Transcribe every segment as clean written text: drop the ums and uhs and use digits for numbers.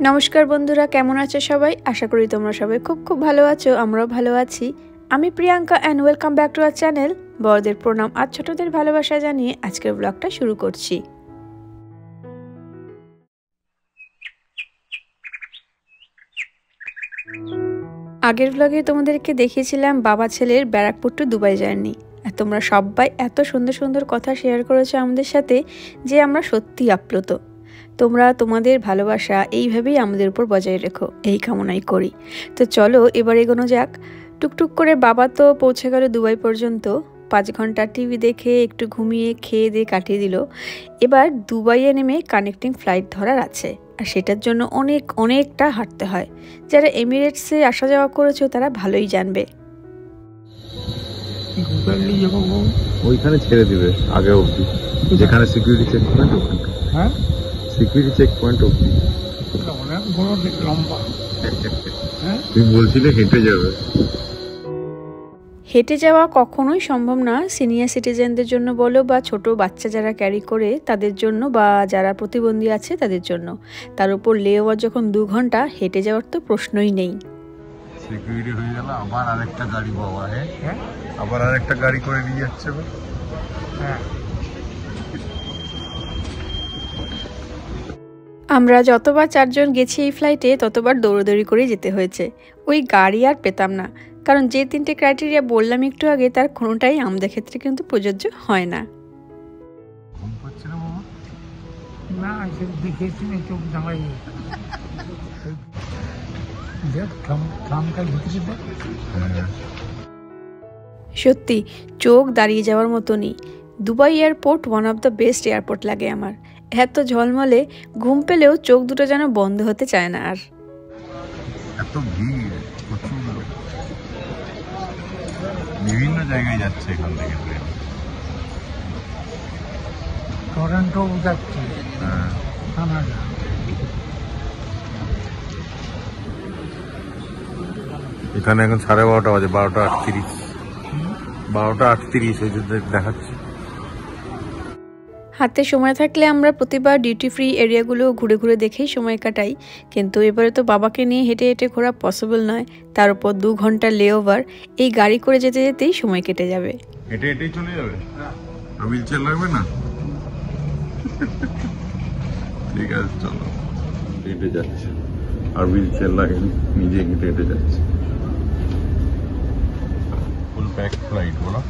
নমস্কার বন্ধুরা, কেমন আছো সবাই? আশা করি তোমরা সবাই খুব খুব ভালো আছো। আমরাও ভালো আছি। আমি Priyanka and welcome back to our channel. বড়দের প্রণাম আর ছোটদের ভালোবাসা জানিয়ে আজকের ব্লগটা শুরু করছি। আগের ব্লগে তোমাদেরকে দেখিয়েছিলাম বাবা ছেলের ব্যারাকপুর টু দুবাই জার্নি। আর তোমরা সবাই এত সুন্দর সুন্দর কথা শেয়ার করেছো আমাদের সাথে যে আমরা সত্যি আপ্লুত। তোমরা তোমাদের ভালোবাসা এইভাবেই আমাদের উপর বজায় রেখো, এই কামনাই করি। তো চলো এবার এগোনো যাক। টুকটুক করে বাবা তো পৌঁছে গেল দুবাই পর্যন্ত। 5 ঘন্টা টিভি দেখে একটু ঘুমিয়ে খেয়ে দিয়ে কাটিয়ে দিল। এবার দুবাইয়ে নেমে কানেক্টিং ফ্লাইট ধরার আছে, আর সেটার জন্য অনেকটা হাঁটতে হয়। যারা এমিরেটসে আসা যাওয়া করেছো তারা ভালোই জানবে। ওইখানে ছেড়ে দিবে আগে অবধি, যেখানে সিকিউরিটি চেক পয়েন্ট, ওখানটা। হ্যাঁ, সিকিউরিটি চেক পয়েন্ট অবধি। অনেক বড় লম্বা। তুমি বলছিলে হেঁটে যাবে। হেঁটে যাওয়া কখনোই সম্ভব না সিনিয়র সিটিজেনদের জন্য বলো, বা ছোট বাচ্চা যারা ক্যারি করে তাদের জন্য, বা যারা প্রতিবন্ধী আছে তাদের জন্য। তার উপর লেওভার যখন 2 ঘন্টা, হেঁটে যাওয়ার তো প্রশ্নই নেই। সিকিউরিটি হয়ে গেল, আবার আরেকটা গাড়ি বাবা। হ্যাঁ, আবার আরেকটা গাড়ি করে নিয়ে যাচ্ছে। হ্যাঁ, আমরা যতবার 4 জন গেছি এই ফ্লাইটে ততবার দৌড়দৌড়ি করে যেতে হয়েছে। ওই গাড়ি আর পেতাম না, কারণ যে 3টে ক্রাইটেরিয়া বললাম একটু আগে তার কোনোটাই আমাদের ক্ষেত্রে কিন্তু প্রযোজ্য হয় না। ঘুম পাচ্ছে না বাবা? না, দেখেছি না, চোখ জামাই সত্যি চোখ দাঁড়িয়ে যাওয়ার মতনই। Dubai airport one of the best airport লাগে আমার। এত ঝলমলে, ঘুম পেলেও চোখ দুটো যেন বন্ধ হতে চায় না আর। এত ভিড়, প্রচুর লোক, বিভিন্ন জায়গায় যাচ্ছে এখান থেকে ট্রেন। টরন্টো যাচ্ছে। হ্যাঁ, কানাডা। এখানে এখন 12:30 বাজে, 12:38। 12:38 ওই জন্য দেখাচ্ছি। হাতে সময় থাকলে আমরা প্রতিবার ডিউটি ফ্রি এরিয়াগুলো ঘুরে ঘুরে দেখেই সময় কাটাই, কিন্তু এবারে তো বাবাকে নিয়ে হেঁটে হেঁটে ঘোরা পসিবল নয়। তার উপর 2 ঘন্টা লেওভার, এই গাড়ি করে যেতে যেতেই সময় কেটে যাবে। হেঁটে হেঁটেই চলে যাবে, হুইল চেয়ার লাগবে না? ঠিক আছে, চলো। হেঁটে যাচ্ছে, আর হুইল চেয়ার লাগেনি, নিজে হেঁটে হেঁটে যাচ্ছে। ফুল প্যাক ফ্লাইট বলো,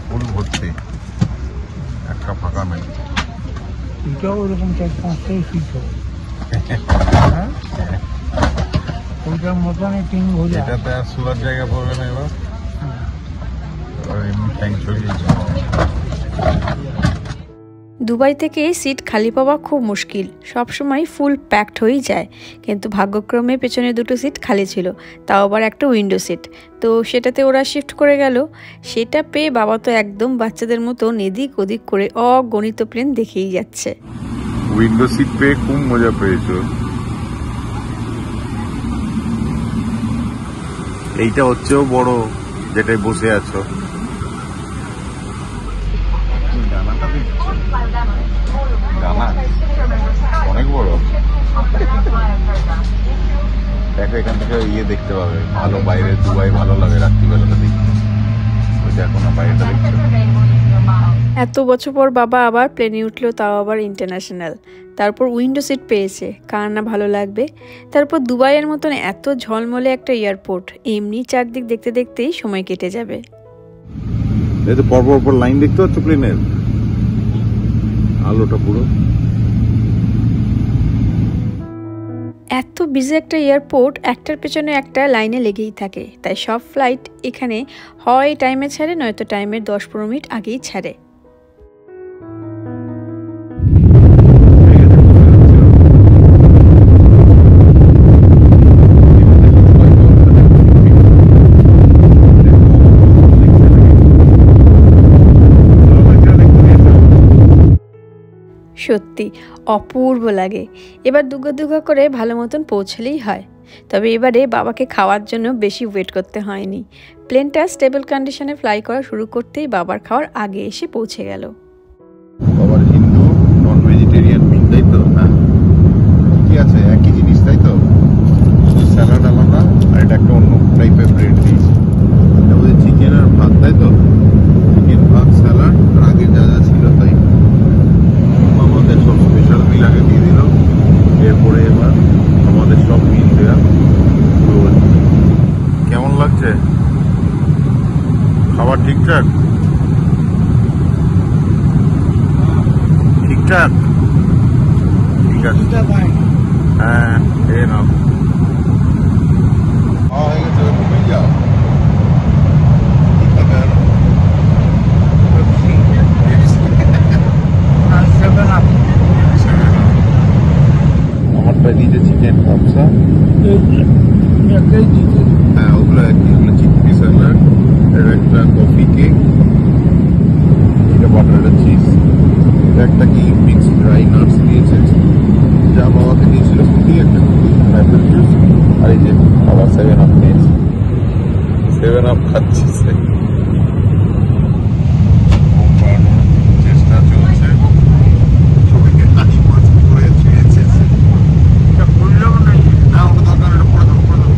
ফুল ভর্তি, একটা ফাঁকা নেই। এটাও ওরকম 4-5টাই সিট হবে। হ্যাঁ, ওইটার মতনই 3 ঘোরা। এটাতে আর শোয়ার জায়গা পাবে না এবার, এমনি ট্যাঙ্ক চলে দুবাই থেকে সিট খালি পাওয়া খুব মুশকিল, সবসময় ফুল প্যাকড হয়েই যায়। কিন্তু ভাগ্যক্রমে পেছনে 2টো সিট খালি ছিল, তাও আবার একটা উইন্ডো সিট। তো সেটাতে ওরা শিফট করে গেল। সেটা পেয়ে বাবা তো একদম বাচ্চাদের মতো এদিক ওদিক করে অগণিত প্লেন দেখেই যাচ্ছে। উইন্ডো সিট পেয়ে খুব মজা পেয়েছো। এইটা হচ্ছেও বড়, যেটাই বসে আছো। ডানাটা দেখছো? ডানা অনেক বড়। দেখো, এখান থেকে ইয়ে দেখতে পাবে ভালো, বাইরে দুবাই ভালো লাগে রাত্রিবেলাটা দেখতে। ওই দেখো না, বাইরেটা দেখছো? এত বছর পর বাবা আবার প্লেনে উঠলো, তাও আবার ইন্টারন্যাশনাল। তারপর উইন্ডো সিট পেয়েছে, কার না ভালো লাগবে। তারপর দুবাইয়ের মতন এত ঝলমলে একটা এয়ারপোর্ট, এমনি চারদিক দেখতে দেখতেই সময় কেটে যাবে। এই তো পরপর পর লাইন দেখতে পাচ্ছ প্লেনের, আলোটা পুরো। এত বিজি একটা এয়ারপোর্ট, একটার পেছনে একটা লাইনে লেগেই থাকে। তাই সব ফ্লাইট এখানে হয় টাইমে ছাড়ে, নয়তো টাইমের 10-15 মিনিট আগেই ছাড়ে। সত্যি অপূর্ব লাগে। এবার দুগা দুগা করে ভালো মতন পৌঁছলেই হয়। তবে এবারে বাবাকে খাওয়ার জন্য বেশি ওয়েট করতে হয়নি। প্লেনটা স্টেবল কন্ডিশনে ফ্লাই করা শুরু করতেই বাবার খাওয়ার আগে এসে পৌঁছে গেল। বাবার হিন্দু নন ভেজিটেরিয়ান মিল, তাই তো? হ্যাঁ, কি আছে, একই জিনিস। ঠিকঠাক ঠিকঠাক ঠিক আছে। হ্যাঁ এই নাও হয়ে গেছে, ঘুমিয়ে যাও। আমারটা দিতে চিকেন কপসা, হ্যাঁ ওগুলো একই, ওগুলো চিকেন স্যালাড, এর একটা কফি কেক, এটা বাটার চিজ, এটা একটা কি মিক্স ড্রাই নাটস দিয়েছে, যা বাবাকে দিয়েছিল কুকি, একটা কুকি, অ্যাপেল জুস, আর এই যে বাবা 7 আপ নিয়েছে, 7 আপ খাচ্ছি। চেষ্টা চলছে, ছবিকে হাঁটি মাছ করে ছুঁয়েছে। না ওটা দরকার, এটা পড়ে দাও, পড়ে দাও।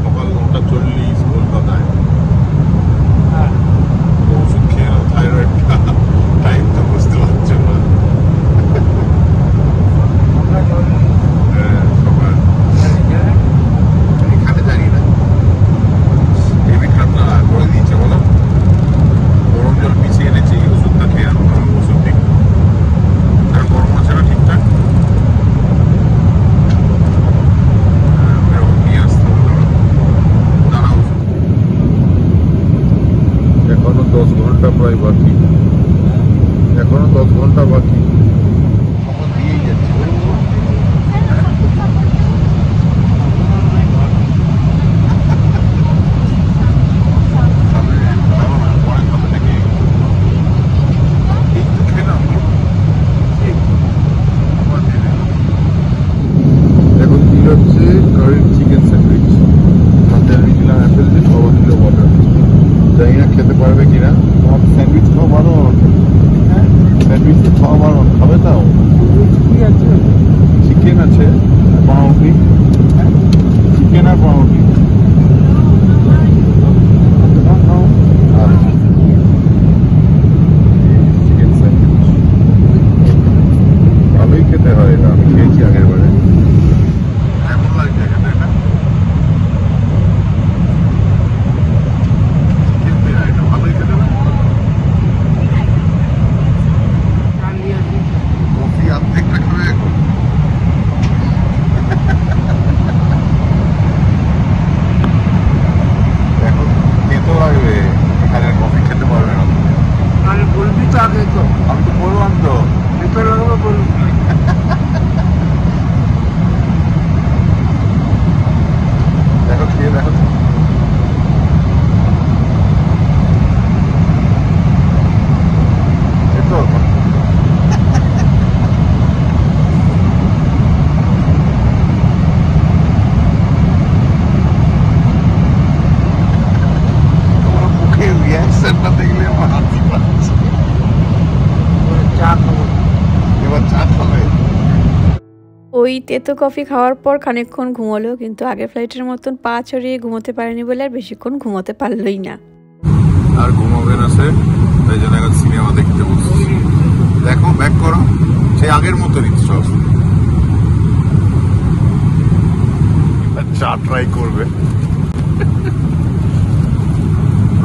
সকাল 9:40 কলকাতায়, ওষুধ খেয়ে নাও থাইরয়েড, টাইম তো বুঝতে পারছো না। হ্যাঁ সকাল এখানে জানি না, হেভি ঠান্ডা করে দিয়েছে বলো, গরম জল পিছিয়ে এনেছি, ওষুধটা খেয়ে আনো, ওষুধ ঠিক আর গরম আছে না ঠিকঠাক, নিয়ে আসতে হবে। দাঁড়াও, এখনো 10 ঘন্টা প্রায় বাকি, এখনো 10 ঘন্টা বাকি, খবর দিয়েই যাচ্ছে। এখন কি হচ্ছে কারির চিকেন স্যান্ডউইচ, তাতে আমি দিলাম অ্যাপেল জুস, বাবা দিল ওয়াটার। জানি না খেতে পারবে কিনা, তোমার স্যান্ডউইচ খাওয়া বারণ, স্যান্ডউইচ তো খাওয়া বারণ, খাবে তাও? চিকেন আছে, পাউরুটি, চিকেন আর পাউরুটি, আর চিকেন স্যান্ডউইচ ভালোই খেতে হয়, এটা আমি খেয়েছি আগের বারে। কেমন লাগছে এখানে এটা? খেতে হয়, এটা ভালোই খেতে হয়। কফি অর্ধেকটা খাবে এখন। এখন খেতে লাগবে, এখানে কফি খেতে পারবে না। বলবি তো আগে তো, আমি তো বললাম তো, খেতে লাগবে বলবি। দেখো খেয়ে দেখো। এই তো তোমার মুখের রিয়াকশনটা দেখলে আমার হাসি পাচ্ছে। চা খাবো, এবার চা খাবে? ওই তেতো কফি খাওয়ার পর খানিকক্ষণ ঘুমোলো, কিন্তু আগের ফ্লাইটের মতন পা ছড়িয়ে ঘুমোতে পারেনি বলে আর বেশিক্ষণ ঘুমোতে পারলই না। আর ঘুমাবে না সে, তাই জন্য এখন সিনেমা দেখতে বসছি। দেখো ব্যাক করো, সেই আগের মতো সব। চা ট্রাই করবে,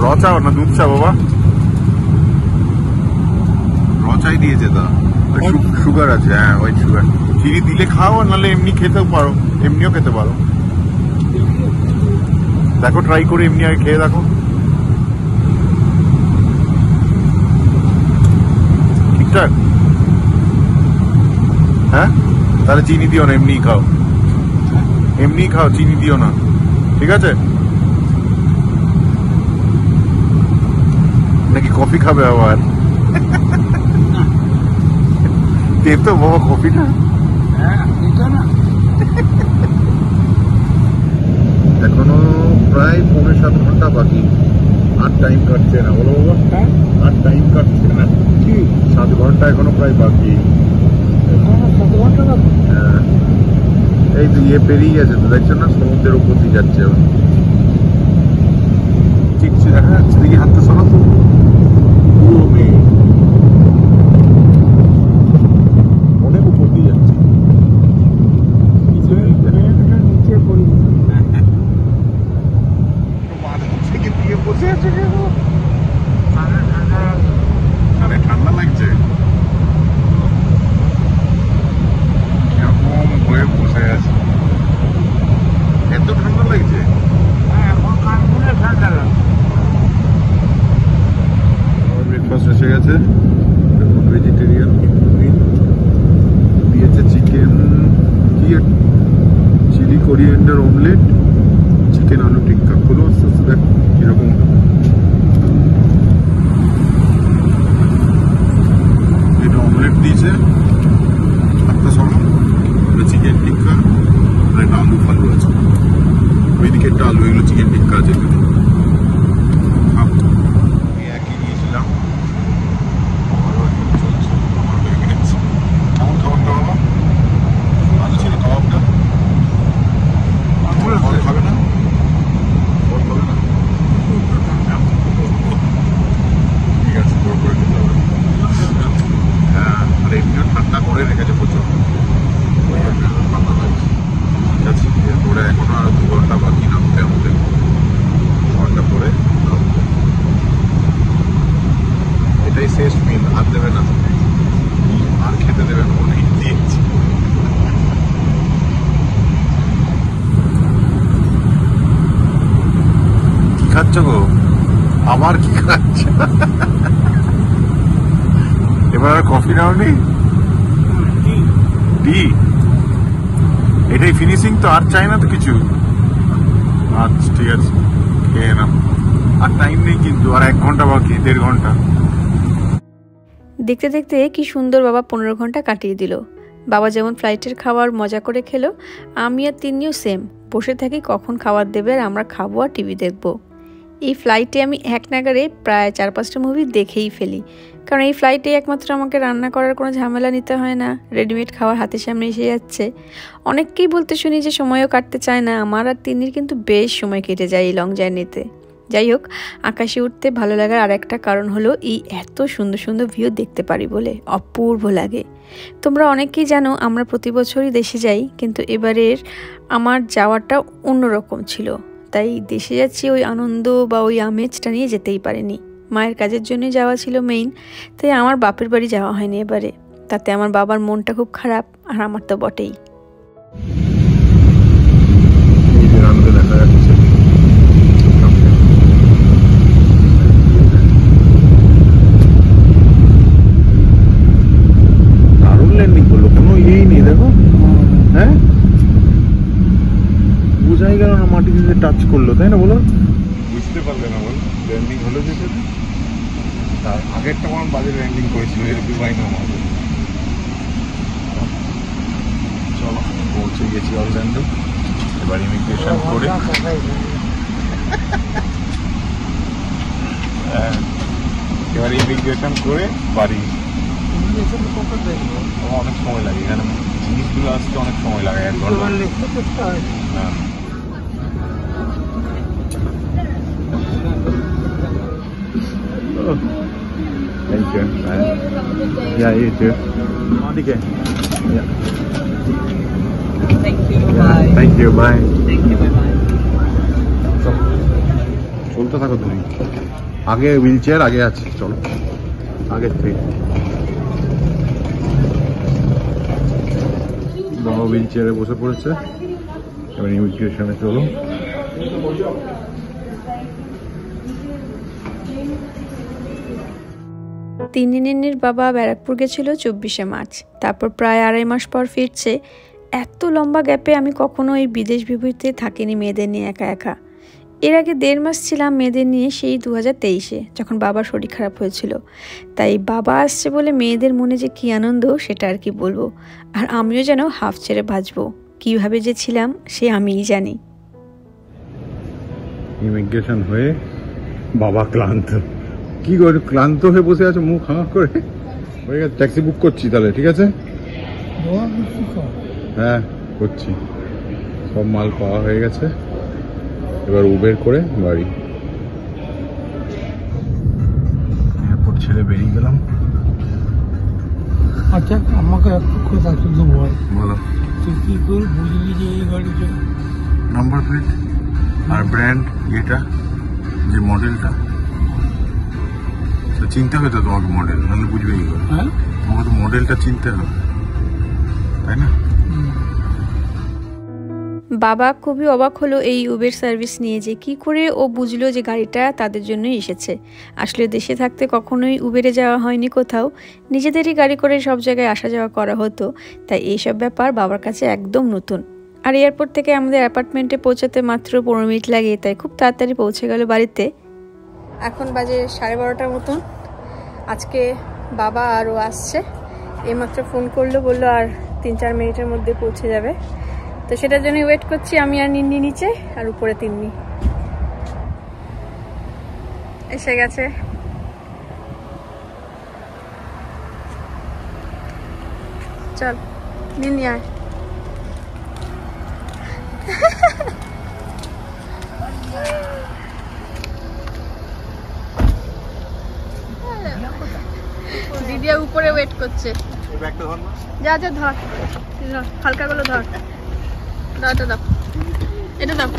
র চাও না দুধ চা বাবা? র চাই দিয়েছে তা, সুগার আছে, হ্যাঁ হোয়াইট সুগার। চিনি দিলে খাও, আর নাহলে এমনি খেতেও পারো, এমনিও খেতে পারো। দেখো ট্রাই করে এমনি আগে খেয়ে দেখো। ঠিকঠাক? হ্যাঁ তাহলে চিনি দিও না, এমনিই খাও, এমনিই খাও, চিনি দিও না, ঠিক আছে? নাকি কফি খাবে আবার? তেতো বাবা কফিটা। এখনো প্রায় 6.5-7 ঘন্টা বাকি, আর টাইম কাটছে না বলো বাবা, আর টাইম কাটছে না, 7 ঘন্টা এখনো প্রায় বাকি। হ্যাঁ এই তো ইয়ে পেরিয়ে গেছে তো, দেখছো না সমুদ্রের উপর দিয়ে যাচ্ছে এখন। ঠিক হ্যাঁ, দিকে হাতটা সরা তো, পুরো মেয়ে অনেক উপর দিয়ে যাচ্ছে। কোরিয়েন্ডার অমলেট, চিকেন আলু টিক্কা। খোলো আস্তে আস্তে, দেখো কিরকম। এটা অমলেট দিয়েছে, একটা সরো, চিকেন টিক্কা, আর একটা আলু ফালু আছে, ওইদিকে একটা আলু, এগুলো চিকেন টিক্কা আছে। একই নিয়েছিলাম, চলছে আমার হয়ে গেছে। কেমন খাবারটা বাবা? ভালো ছিল কাবাবটা? ফল খাবে না? ফল খাবে না? ঠিক আছে, জোর করে খেতে হবে। হ্যাঁ, আর এমনিও ঠান্ডা করে রেখেছে প্রচুর, ঠান্ডা লাগছে। ঠিক আছে, এরপরে এখনো আরো 2 ঘন্টা বাকি নামতে আমাদের, ঘন্টা পরে নামবো। এটাই শেষ মিল, আর দেবে না, আর খেতে দেবে না, অনেক দিয়েছি। কি খাচ্ছ গো? আবার কি খাচ্ছ? এবার আর কফি নাওনি? টি? এটাই ফিনিশিং তো, আর চাই না তো কিছু? আচ্ছা ঠিক আছে, খেয়ে নাও। আর টাইম নেই কিন্তু, আর 1 ঘন্টা বাকি, 1.5 ঘন্টা। দেখতে দেখতে কি সুন্দর বাবা 15 ঘন্টা কাটিয়ে দিল। বাবা যেমন ফ্লাইটের খাবার মজা করে খেলো, আমি আর তিন্নিও সেম বসে থাকি কখন খাবার দেবে আর আমরা খাবো আর টিভি দেখবো। এই ফ্লাইটে আমি এক নাগারে প্রায় 4-5টা মুভি দেখেই ফেলি, কারণ এই ফ্লাইটে একমাত্র আমাকে রান্না করার কোনো ঝামেলা নিতে হয় না, রেডিমেড খাবার হাতের সামনে এসে যাচ্ছে। অনেককেই বলতে শুনি যে সময়ও কাটতে চায় না, আমার আর তিন্নির কিন্তু বেশ সময় কেটে যায় এই লং জার্নিতে। যাই হোক, আকাশে উঠতে ভালো লাগার আর একটা কারণ হলো এই এত সুন্দর সুন্দর ভিউ দেখতে পারি বলে, অপূর্ব লাগে। তোমরা অনেকেই জানো আমরা প্রতি বছরই দেশে যাই, কিন্তু এবারের আমার যাওয়াটা অন্যরকম ছিল। তাই দেশে যাচ্ছি ওই আনন্দ বা ওই আমেজটা নিয়ে যেতেই পারিনি। মায়ের কাজের জন্যই যাওয়া ছিল মেইন, তাই আমার বাপের বাড়ি যাওয়া হয়নি এবারে। তাতে আমার বাবার মনটা খুব খারাপ, আর আমার তো বটেই। দারুণ ল্যান্ডিং করলো, কোনো ইয়েই নেই দেখো। হ্যাঁ, বোঝাই গেল না মাটি দিয়ে টাচ করলো, তাই না বলো? বুঝতে পারলে না বল, ল্যান্ডিং হলো যেটা। তার আগেরটা আমার বাজে ল্যান্ডিং করেছিল, এর দুবাই না আমাদের। চলো, পৌঁছে গেছি অরল্যান্ডো। এবার ইমিগ্রেশন করে, এবার ইমিগ্রেশন করে বাড়ি। অনেক সময় লাগে এখানে, জিনিসগুলো আসতে অনেক সময় লাগে, 1 ঘন্টা। হ্যাঁ, thank you. Yeah, you too. Okay. Yeah. Thank you. Yeah. Bye. Thank you. Bye. Thank you. Bye. চলতে থাকো তুমি, আগে হুইল চেয়ার আগে আছে, চলো আগের থেকে। বাবা হুইল চেয়ারে বসে পড়েছে, এবার ইমিগ্রেশনে চলো। তিন্নির বাবা ব্যারাকপুর গেছিল 24শে মার্চ, তারপর প্রায় 2.5 মাস পর ফিরছে। এত লম্বা গ্যাপে আমি কখনো এই বিদেশ বিভূতিতে থাকিনি মেয়েদের নিয়ে একা একা। এর আগে 1.5 মাস ছিলাম মেয়েদের নিয়ে, সেই 2023-এ, যখন বাবার শরীর খারাপ হয়েছিল। তাই বাবা আসছে বলে মেয়েদের মনে যে কী আনন্দ সেটা আর কি বলবো। আর আমিও যেন হাফ ছেড়ে বাঁচবো, কীভাবে যে ছিলাম সে আমিই জানি। ইমিগ্রেশন হয়ে বাবা ক্লান্ত, কি করে ক্লান্ত হয়ে বসে আছে মুখ হাঁ করে। হয়ে গেছে, ট্যাক্সি বুক করছি তাহলে, ঠিক আছে? হ্যাঁ করছি, সব মাল পাওয়া হয়ে গেছে, এবার উবের করে বাড়ি। এয়ারপোর্ট ছেড়ে বেরিয়ে গেলাম। আচ্ছা, আমাকে একটু কথা শুধু বল, বলো। তুই কি করে বুঝলি যে এই গাড়িটা? নাম্বার প্লেট আর ব্র্যান্ড, এটা যে মডেলটা চিনতে হবে তো তোমাকে, মডেল নাহলে বুঝবে কি করে? হ্যাঁ, তোমাকে তো মডেলটা চিনতে হবে, তাই না? বাবা খুবই অবাক হলো এই উবের সার্ভিস নিয়ে, যে কি করে ও বুঝলো যে গাড়িটা তাদের জন্যই এসেছে। আসলে দেশে থাকতে কখনোই উবেরে যাওয়া হয়নি কোথাও, নিজেদেরই গাড়ি করে সব জায়গায় আসা যাওয়া করা হতো, তাই এইসব ব্যাপার বাবার কাছে একদম নতুন। আর এয়ারপোর্ট থেকে আমাদের অ্যাপার্টমেন্টে পৌঁছাতে মাত্র 15 মিনিট লাগে, তাই খুব তাড়াতাড়ি পৌঁছে গেল বাড়িতে। এখন বাজে 12:30টার মতন। আজকে বাবা আরও আসছে, এইমাত্র ফোন করলো, বললো আর 3-4 মিনিটের মধ্যে পৌঁছে যাবে। তো সেটার জন্য ওয়েট করছি আমি আর নিন্নি নিচে, আর উপরে তিন্নি এসে গেছে। চল নিন্নি আয়। দিদিয়া উপরে ওয়েট করছে। যা যা ধর, হালকা গুলো ধর, দাও এটা দাও, এটা দাও।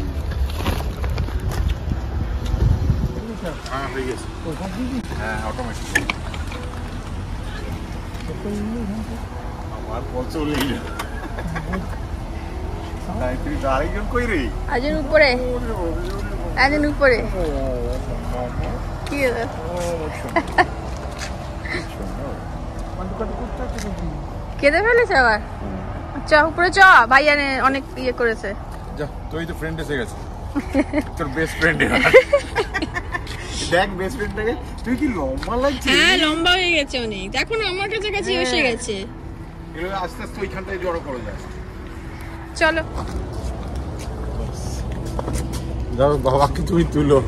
আজের উপরে, আজের উপরে কি কেঁদে ফেলেছে আবার। চ উপরে চ, ভাইয়া অনেক ইয়ে করেছে। যা, তুই তো ফ্রেন্ড এসে গেছে, তোর বেস্ট ফ্রেন্ড। দেখ বেস্ট ফ্রেন্ডটাকে, তুই কি লম্বা লাগছিস? হ্যাঁ লম্বা হয়ে গেছে অনেক, দেখো না আমার কাছে কাছে এসে গেছে। এগুলো আস্তে আস্তে ওইখানটায় জড়ো করে যায়। চলো যাও, বাবাকে তুমি তুলো।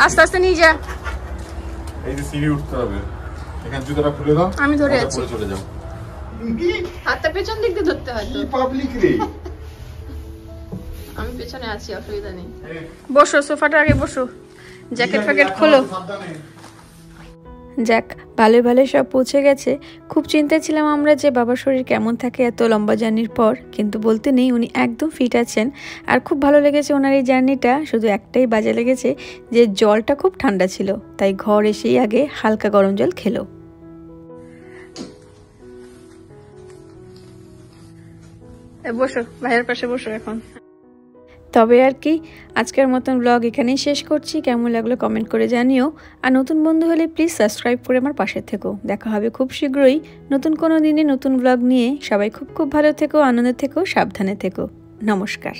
আস্তে আস্তে নিয়ে যা। এই যে সিঁড়ি উঠতে হবে, এখানে জুতোটা খুলে দাও, আমি ধরে আছি। চলে যাও। হাতটা পেছন দিক দিয়ে ধরতে হয় তো। পাবলিক রে, আমি পেছনে আছি, অসুবিধা নেই। বসো, সোফাটা আগে বসো, জ্যাকেট ফ্যাকেট খোলো। যাক, ভালো ভালো সব পৌঁছে গেছে। খুব চিন্তায় ছিলাম আমরা যে বাবার শরীর কেমন থাকে এত লম্বা জার্নির পর, কিন্তু বলতে নেই উনি একদম ফিট আছেন। আর খুব ভালো লেগেছে ওনার এই জার্নিটা, শুধু একটাই বাজে লেগেছে যে জলটা খুব ঠান্ডা ছিল, তাই ঘর এসেই আগে হালকা গরম জল খেলো। বসো, ভাইয়ের পাশে বসো এখন। তবে আর কি, আজকের মতন ব্লগ এখানেই শেষ করছি। কেমন লাগলো কমেন্ট করে জানিও, আর নতুন বন্ধু হলে প্লিজ সাবস্ক্রাইব করে আমার পাশে থেকো। দেখা হবে খুব শীঘ্রই নতুন কোনো দিনে নতুন ব্লগ নিয়ে। সবাই খুব খুব ভালো থেকো, আনন্দে থেকো, সাবধানে থেকো। নমস্কার।